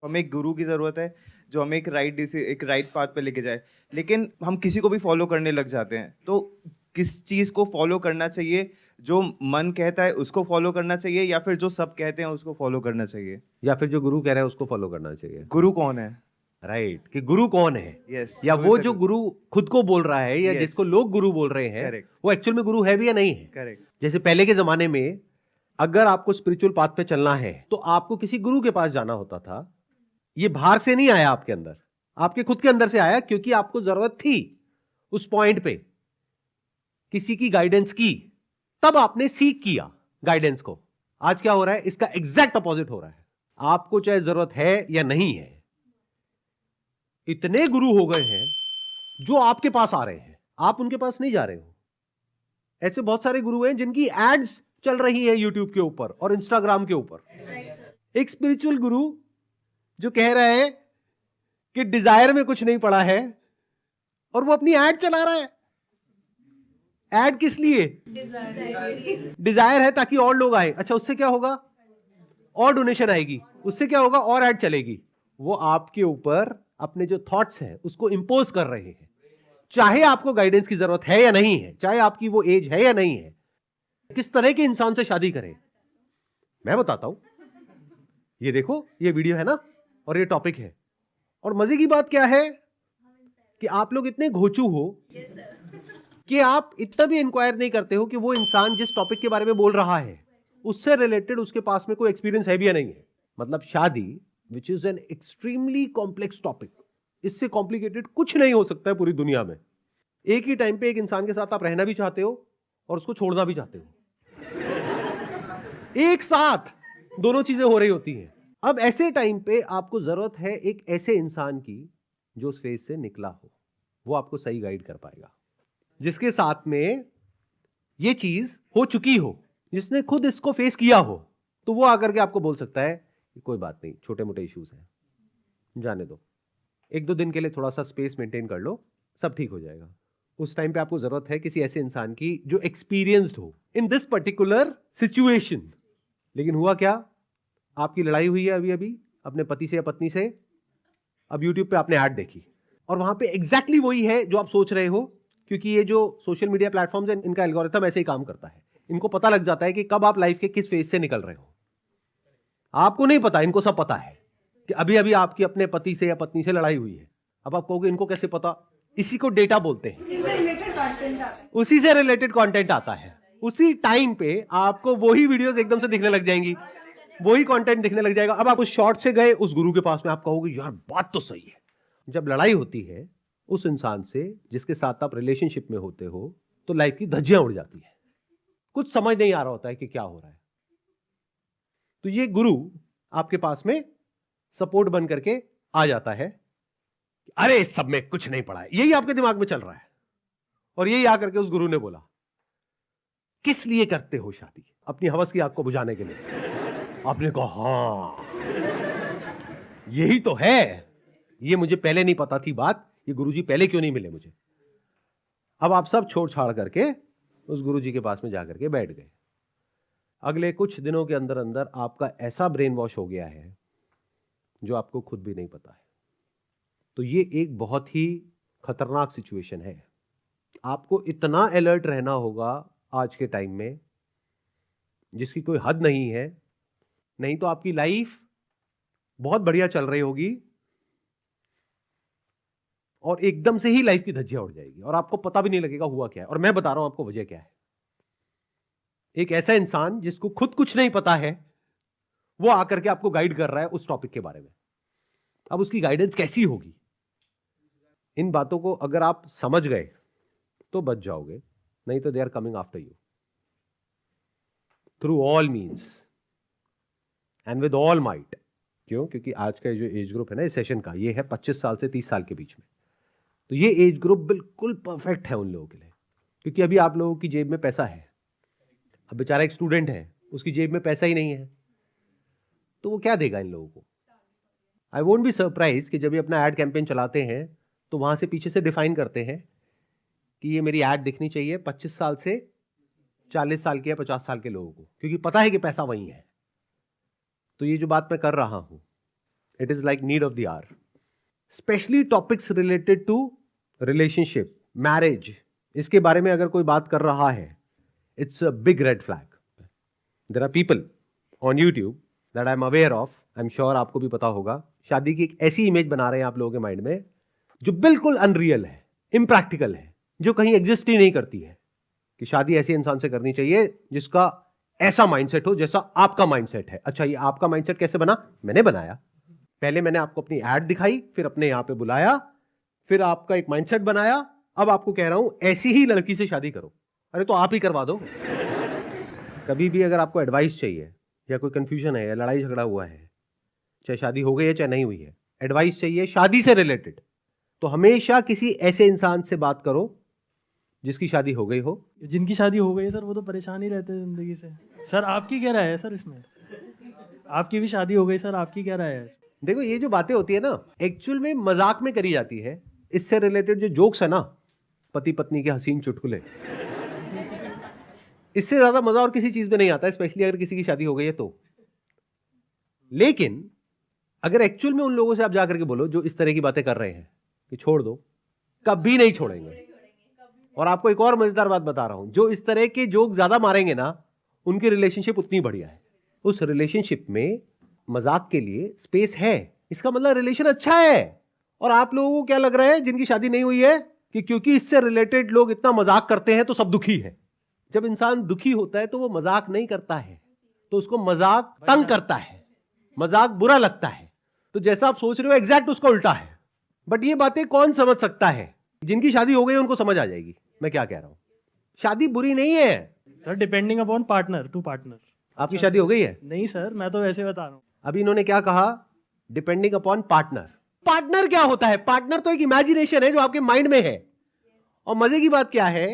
हमें एक गुरु की ज़रूरत है जो हमें एक राइट पाथ पे लेके जाए, लेकिन हम किसी को भी फॉलो करने लग जाते हैं। तो किस चीज़ को फॉलो करना चाहिए? जो मन कहता है उसको फॉलो करना चाहिए या फिर जो सब कहते हैं उसको फॉलो करना चाहिए? या फिर जो गुरु कह रहा है उसको फॉलो करना चाहिए? गुरु कौन है? राइट, कि गुरु कौन है, यस, या हु इज वो द जो गुरु खुद को बोल रहा है या यस, जिसको लोग गुरु बोल रहे हैं, करेक्ट, वो एक्चुअल में गुरु है भी या नहीं है। करेक्ट, जैसे पहले के जमाने में अगर आपको स्पिरिचुअल पाथ पे चलना है तो आपको किसी गुरु के पास जाना होता था। ये बाहर से नहीं आया आपके अंदर, आपके खुद के अंदर से आया, क्योंकि आपको जरूरत थी उस पॉइंट पे किसी की गाइडेंस की, तब आपने सीख किया गाइडेंस को। आज क्या हो रहा है, इसका एग्जैक्ट अपोजिट हो रहा है। आपको चाहे जरूरत है या नहीं है, इतने गुरु हो गए हैं जो आपके पास आ रहे हैं, आप उनके पास नहीं जा रहे हो। ऐसे बहुत सारे गुरु हैं जिनकी एड्स चल रही है यूट्यूब के ऊपर और इंस्टाग्राम के ऊपर। एक स्पिरिचुअल गुरु जो कह रहा है कि डिजायर में कुछ नहीं पड़ा है, और वो अपनी एड चला रहा है। एड किस लिए? डिजायर है ताकि और लोग आए। अच्छा, उससे क्या होगा? और डोनेशन आएगी। उससे क्या होगा? और एड चलेगी। वो आपके ऊपर अपने जो थॉट्स हैं उसको इंपोज कर रहे हैं, चाहे आपको गाइडेंस की जरूरत है या नहीं है, चाहे आपकी वो एज है या नहीं है। किस तरह के इंसान से शादी करें, मैं बताता हूं। ये देखो, ये वीडियो है ना, और ये टॉपिक है। और मजे की बात क्या है कि आप लोग इतने घोचू हो कि आप इतना भी इंक्वायर नहीं करते हो कि वो इंसान जिस टॉपिक के बारे में बोल रहा है उससे रिलेटेड उसके पास में कोई एक्सपीरियंस है भी या नहीं है। मतलब शादी, which is an extremely complex topic, इससे कॉम्प्लिकेटेड कुछ नहीं हो सकता है पूरी दुनिया में। एक ही टाइम पे एक इंसान के साथ आप रहना भी चाहते हो और उसको छोड़ना भी चाहते हो, एक साथ दोनों चीजें हो रही होती हैं। अब ऐसे टाइम पे आपको जरूरत है एक ऐसे इंसान की जो उस फेज से निकला हो, वो आपको सही गाइड कर पाएगा, जिसके साथ में ये चीज हो चुकी हो, जिसने खुद इसको फेस किया हो। तो वो आकर के आपको बोल सकता है कि कोई बात नहीं, छोटे मोटे इश्यूज हैं, जाने दो, एक दो दिन के लिए थोड़ा सा स्पेस मेंटेन कर लो, सब ठीक हो जाएगा। उस टाइम पे आपको जरूरत है किसी ऐसे इंसान की जो एक्सपीरियंस्ड हो इन दिस पर्टिकुलर सिचुएशन। लेकिन हुआ क्या, आपकी लड़ाई हुई है अभी अभी अपने पति से या पत्नी से, अब यूट्यूब पे आपने ऐड देखी और वहां पे एग्जैक्टली वही है जो आप सोच रहे हो, क्योंकि ये जो सोशल मीडिया प्लेटफॉर्म्स हैं इनका एल्गोरिथम ऐसे ही काम करता है। इनको पता लग जाता है कि कब आप लाइफ के किस फेज से निकल रहे हो। आपको नहीं पता, इनको सब पता है कि अभी अभी आपकी अपने पति से या पत्नी से लड़ाई हुई है। अब आप कहोगे इनको कैसे पता? इसी को डेटा बोलते हैं, उसी से रिलेटेड कंटेंट आता है। उसी टाइम पे आपको वही वीडियोस एकदम से दिखने लग जाएंगी, वही कंटेंट दिखने लग जाएगा। अब आप उस शॉर्ट से गए उस गुरु के पास में, आप कहोगे यार बात तो सही है। जब लड़ाई होती है उस इंसान से जिसके साथ आप रिलेशनशिप में होते हो, तो लाइफ की धज्जियां उड़ जाती है, कुछ समझ नहीं आ रहा होता है कि क्या हो रहा है। तो ये गुरु आपके पास में सपोर्ट बन करके आ जाता है, अरे इस सब में कुछ नहीं पड़ा है, यही आपके दिमाग में चल रहा है। और यही आकर के उस गुरु ने बोला, किस लिए करते हो शादी? अपनी हवस की आग को बुझाने के लिए। आपने कहा हाँ यही तो है, ये मुझे पहले नहीं पता थी बात, ये गुरुजी पहले क्यों नहीं मिले मुझे। अब आप सब छोड़ छाड़ करके उस गुरुजी के पास में जाकर के बैठ गए। अगले कुछ दिनों के अंदर अंदर आपका ऐसा ब्रेन वॉश हो गया है जो आपको खुद भी नहीं पता है। तो ये एक बहुत ही खतरनाक सिचुएशन है। आपको इतना अलर्ट रहना होगा आज के टाइम में जिसकी कोई हद नहीं है। नहीं तो आपकी लाइफ बहुत बढ़िया चल रही होगी और एकदम से ही लाइफ की धज्जियां उड़ जाएगी और आपको पता भी नहीं लगेगा हुआ क्या है। और मैं बता रहा हूं आपको वजह क्या है। एक ऐसा इंसान जिसको खुद कुछ नहीं पता है, वो आकर के आपको गाइड कर रहा है उस टॉपिक के बारे में। अब उसकी गाइडेंस कैसी होगी? इन बातों को अगर आप समझ गए तो बच जाओगे, नहीं तो they are coming after you through all means and with all might. क्यों? क्योंकि आज का जो एज ग्रुप है ना इस सेशन का, ये है 25 साल से 30 साल के बीच में। तो ये एज ग्रुप बिल्कुल परफेक्ट है उन लोगों के लिए, क्योंकि अभी आप लोगों की जेब में पैसा है। अब बेचारा एक स्टूडेंट है, उसकी जेब में पैसा ही नहीं है, तो वो क्या देगा इन लोगों को? आई वोंट बी सरप्राइज कि जब ये अपना एड कैंपेन चलाते हैं तो वहां से पीछे से डिफाइन करते हैं कि ये मेरी एड दिखनी चाहिए 25 साल से 40 साल के या 50 साल के लोगों को, क्योंकि पता है कि पैसा वही है। तो ये जो बात मैं कर रहा हूं, it is like need of the hour. Especially topics related to relationship, marriage, इसके बारे में अगर कोई बात कर रहा है, it's a big red flag. There are people on YouTube that I am aware of, I am sure आपको भी पता होगा, शादी की एक ऐसी इमेज बना रहे हैं आप लोगों के माइंड में जो बिल्कुल अनरियल है, इम्प्रैक्टिकल है, जो कहीं एग्जिस्ट ही नहीं करती है. कि शादी ऐसे इंसान से करनी चाहिए जिसका ऐसा माइंडसेट हो जैसा आपका माइंडसेट है. अच्छा, ये आपका माइंडसेट कैसे बना? मैंने बनाया. पहले मैंने आपको अपनी एड दिखाई, फिर अपने यहां पे बुलाया, फिर आपका एक माइंडसेट बनाया. अब आपको कह रहा हूं ऐसी ही लड़की से शादी करो. अरे तो आप ही करवा दो. कभी भी अगर आपको एडवाइस चाहिए या कोई कंफ्यूजन है या लड़ाई झगड़ा हुआ है, चाहे शादी हो गई है चाहे नहीं हुई है, एडवाइस चाहिए शादी से रिलेटेड, तो हमेशा किसी ऐसे इंसान से बात करो जिसकी शादी हो गई हो. जिनकी शादी हो गई है सर वो तो परेशान ही रहते हैं जिंदगी से. सर आपकी क्या राय है सर इसमें? आपकी भी शादी हो गई सर, आपकी क्या राय है? देखो, ये जो बातें होती है ना, एक्चुअल में मजाक में करी जाती है. इससे रिलेटेड जो जोक्स है ना, पति पत्नी के हसीन चुटकुले, इससे ज्यादा मजा और किसी चीज में नहीं आता, स्पेशली अगर किसी की शादी हो गई है तो. लेकिन अगर एक्चुअल में उन लोगों से आप जाकर के बोलो जो इस तरह की बातें कर रहे हैं कि छोड़ दो, कभी नहीं छोड़ेंगे. और आपको एक और मजेदार बात बता रहा हूं, जो इस तरह के जोक ज्यादा मारेंगे ना, उनकी रिलेशनशिप उतनी बढ़िया है. उस रिलेशनशिप में मजाक के लिए स्पेस है, इसका मतलब रिलेशन अच्छा है. और आप लोगों को क्या लग रहा है जिनकी शादी नहीं हुई है कि क्योंकि इससे रिलेटेड लोग इतना मजाक करते हैं तो सब दुखी है. जब इंसान दुखी होता है तो वो मजाक नहीं करता है, तो उसको मजाक तंग करता है, मजाक बुरा लगता है. तो जैसा आप सोच रहे हो एग्जैक्ट उसका उल्टा है. बट ये बातें कौन समझ सकता है? जिनकी शादी हो गई उनको समझ आ जाएगी मैं क्या कह रहा हूं. शादी बुरी नहीं है sir, depending upon partner to partner. आपकी शादी हो गई है? नहीं सर, मैं तो वैसे बता रहा हूँ. अभी इन्होंने क्या कहा? Depending upon partner. पार्टनर क्या होता है? पार्टनर तो एक इमेजिनेशन है जो आपके माइंड में है. और मजे की बात क्या है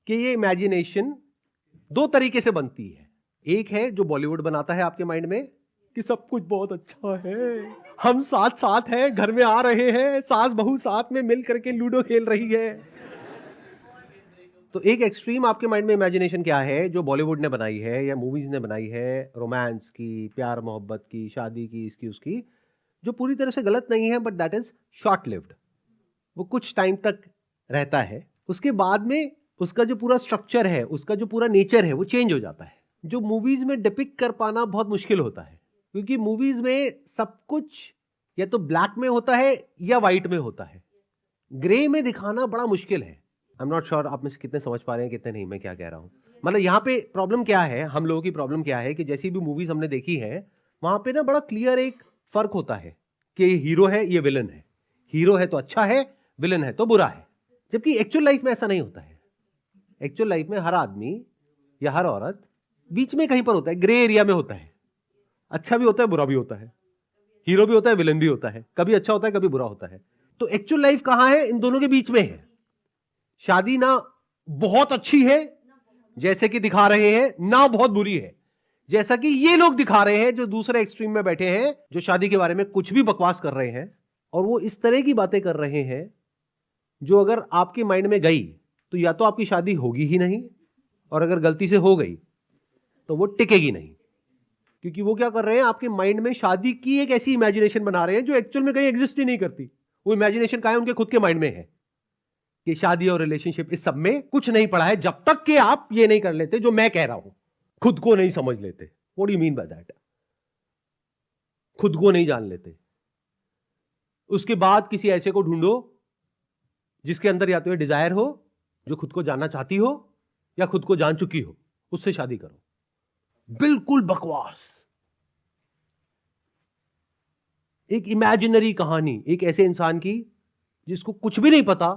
कि ये इमेजिनेशन दो तरीके से बनती है. एक है जो बॉलीवुड बनाता है आपके माइंड में कि सब कुछ बहुत अच्छा है, हम साथ साथ हैं, घर में आ रहे हैं, सास बहू साथ में मिल करके लूडो खेल रही है. तो एक एक्सट्रीम आपके माइंड में इमेजिनेशन क्या है जो बॉलीवुड ने बनाई है या मूवीज ने बनाई है, रोमांस की, प्यार मोहब्बत की, शादी की, इसकी उसकी, जो पूरी तरह से गलत नहीं है, but that is short lived. वो कुछ टाइम तक रहता है, उसके बाद में उसका जो पूरा स्ट्रक्चर है, उसका जो पूरा नेचर है, वो चेंज हो जाता है. जो मूवीज में डिपिक्ट कर पाना बहुत मुश्किल होता है, क्योंकि मूवीज में सब कुछ या तो ब्लैक में होता है या व्हाइट में होता है. ग्रे में दिखाना बड़ा मुश्किल है. आई एम नॉट श्योर आप में से कितने समझ पा रहे हैं कितने नहीं मैं क्या कह रहा हूं. मतलब यहाँ पे प्रॉब्लम क्या है, हम लोगों की प्रॉब्लम क्या है कि जैसी भी मूवीज हमने देखी है वहां पे ना बड़ा क्लियर एक फर्क होता है कि ये हीरो है, ये विलन है. हीरो है तो अच्छा है, विलन है तो बुरा है. जबकि एक्चुअल लाइफ में ऐसा नहीं होता है. एक्चुअल लाइफ में हर आदमी या हर औरत बीच में कहीं पर होता है, ग्रे एरिया में होता है. अच्छा भी होता है, बुरा भी होता है, हीरो भी होता है, विलन भी होता है, कभी अच्छा होता है, कभी बुरा होता है. तो एक्चुअल लाइफ कहां है? इन दोनों के बीच में है. शादी ना बहुत अच्छी है जैसे कि दिखा रहे हैं, ना बहुत बुरी है जैसा कि ये लोग दिखा रहे हैं जो दूसरे एक्सट्रीम में बैठे हैं, जो शादी के बारे में कुछ भी बकवास कर रहे हैं. और वो इस तरह की बातें कर रहे हैं जो अगर आपके माइंड में गई तो या तो आपकी शादी होगी ही नहीं, और अगर गलती से हो गई तो वो टिकेगी नहीं. क्योंकि वो क्या कर रहे हैं, आपके माइंड में शादी की एक ऐसी इमेजिनेशन बना रहे हैं जो एक्चुअल में कहीं एग्जिस्ट ही नहीं करती. वो इमेजिनेशन कहाँ है? उनके खुद के माइंड में है कि शादी और रिलेशनशिप, इस सब में कुछ नहीं पड़ा है जब तक कि आप ये नहीं कर लेते जो मैं कह रहा हूं, खुद को नहीं समझ लेते. What do you mean by that? खुद को नहीं जान लेते. उसके बाद किसी ऐसे को ढूंढो जिसके अंदर या तो ये डिजायर हो, जो खुद को जानना चाहती हो, या खुद को जान चुकी हो, उससे शादी करो. बिल्कुल बकवास. एक इमेजिनरी कहानी एक ऐसे इंसान की जिसको कुछ भी नहीं पता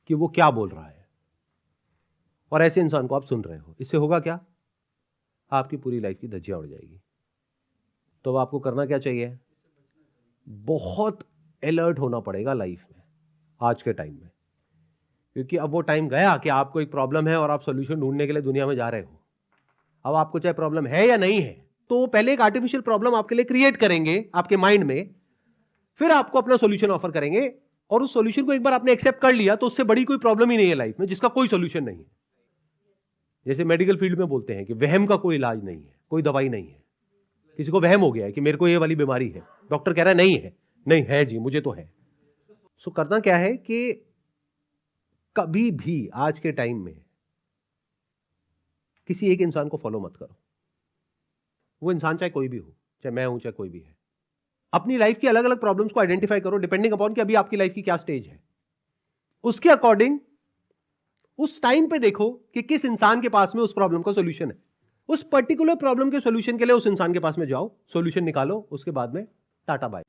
कि वो क्या बोल रहा है, और ऐसे इंसान को आप सुन रहे हो. इससे होगा क्या? आपकी पूरी लाइफ की धज्जियां उड़ जाएगी. तो अब आपको करना क्या चाहिए? बहुत अलर्ट होना पड़ेगा लाइफ में आज के टाइम में, क्योंकि अब वो टाइम गया कि आपको एक प्रॉब्लम है और आप सॉल्यूशन ढूंढने के लिए दुनिया में जा रहे हो. अब आपको चाहे प्रॉब्लम है या नहीं है, तो पहले एक आर्टिफिशियल प्रॉब्लम आपके लिए क्रिएट करेंगे आपके माइंड में, फिर आपको अपना सॉल्यूशन ऑफर करेंगे. और उस सॉल्यूशन को एक बार आपने एक्सेप्ट कर लिया तो उससे बड़ी कोई प्रॉब्लम ही नहीं है लाइफ में जिसका कोई सॉल्यूशन नहीं है. जैसे मेडिकल फील्ड में बोलते हैं कि वहम का कोई इलाज नहीं है, कोई दवाई नहीं है. किसी को वहम हो गया है कि मेरे को ये वाली बीमारी है, डॉक्टर कह रहा है नहीं है, नहीं है जी मुझे तो है। सो करना क्या है कि कभी भी आज के टाइम में किसी एक इंसान को फॉलो मत करो। वो इंसान चाहे कोई भी हो, चाहे मैं हूं चाहे कोई भी है। अपनी लाइफ की अलग अलग प्रॉब्लम्स को आइडेंटिफाई करो डिपेंडिंग अपॉन कि अभी आपकी लाइफ की क्या स्टेज है। उसके अकॉर्डिंग उस टाइम पे देखो कि किस इंसान के पास में उस प्रॉब्लम का सॉल्यूशन है। उस पर्टिकुलर प्रॉब्लम के सॉल्यूशन के लिए उस इंसान के पास में जाओ, सॉल्यूशन निकालो, उसके बाद में टाटा बाय।